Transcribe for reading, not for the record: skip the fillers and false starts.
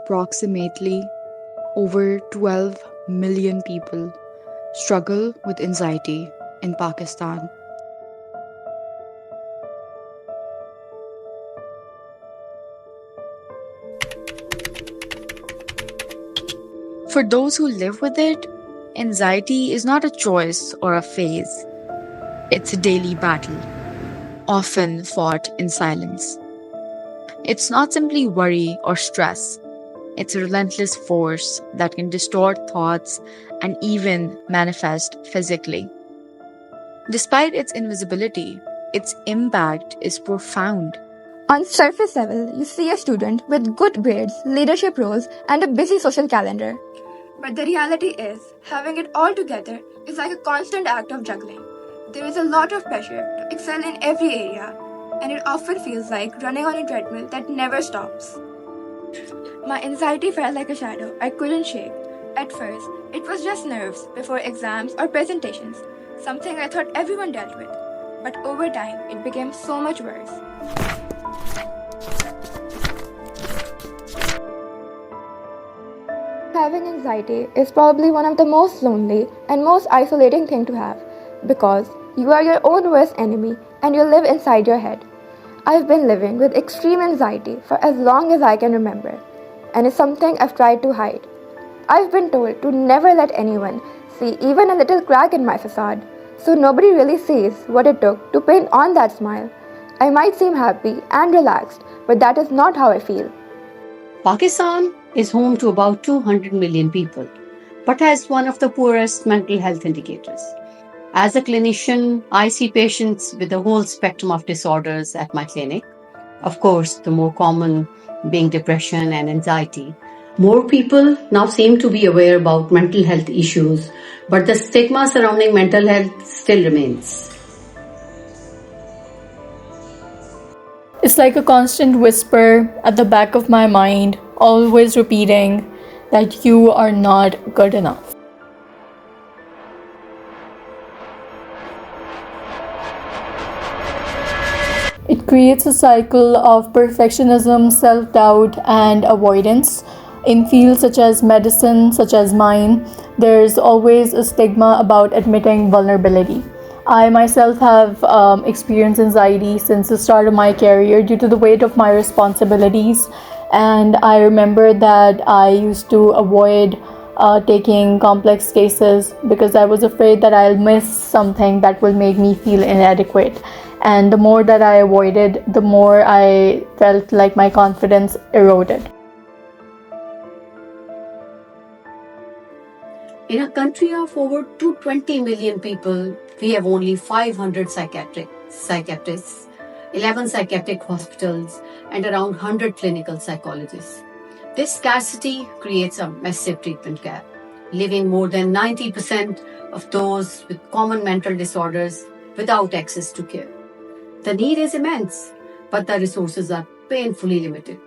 approximately over 12 million people struggle with anxiety in Pakistan. For those who live with it, anxiety is not a choice or a phase. It's a daily battle, often fought in silence. It's not simply worry or stress, it's a relentless force that can distort thoughts and even manifest physically. Despite its invisibility, its impact is profound. On surface level, you see a student with good grades, leadership roles, and a busy social calendar. But the reality is, having it all together is like a constant act of juggling. There is a lot of pressure to excel in every area, and it often feels like running on a treadmill that never stops. My anxiety felt like a shadow I couldn't shake. At first, it was just nerves before exams or presentations, something I thought everyone dealt with. But over time, it became so much worse. Having anxiety is probably one of the most lonely and most isolating thing to have because you are your own worst enemy and you live inside your head. I've been living with extreme anxiety for as long as I can remember, and it's something I've tried to hide. I've been told to never let anyone see even a little crack in my facade, so nobody really sees what it took to paint on that smile. I might seem happy and relaxed, but that is not how I feel. Pakistan is home to about 200 million people, but has one of the poorest mental health indicators. As a clinician, I see patients with the whole spectrum of disorders at my clinic. Of course, the more common being depression and anxiety. More people now seem to be aware about mental health issues, but the stigma surrounding mental health still remains. It's like a constant whisper at the back of my mind, always repeating that you are not good enough. It creates a cycle of perfectionism, self doubt, and avoidance. In fields such as medicine, such as mine, there's always a stigma about admitting vulnerability. I myself have experienced anxiety since the start of my career due to the weight of my responsibilities. And I remember that I used to avoid taking complex cases because I was afraid that I'll miss something that will make me feel inadequate. And the more that I avoided, the more I felt like my confidence eroded. In a country of over 220 million people, we have only 500 psychiatrists, 11 psychiatric hospitals, and around 100 clinical psychologists. This scarcity creates a massive treatment gap, leaving more than 90% of those with common mental disorders without access to care. The need is immense, but the resources are painfully limited.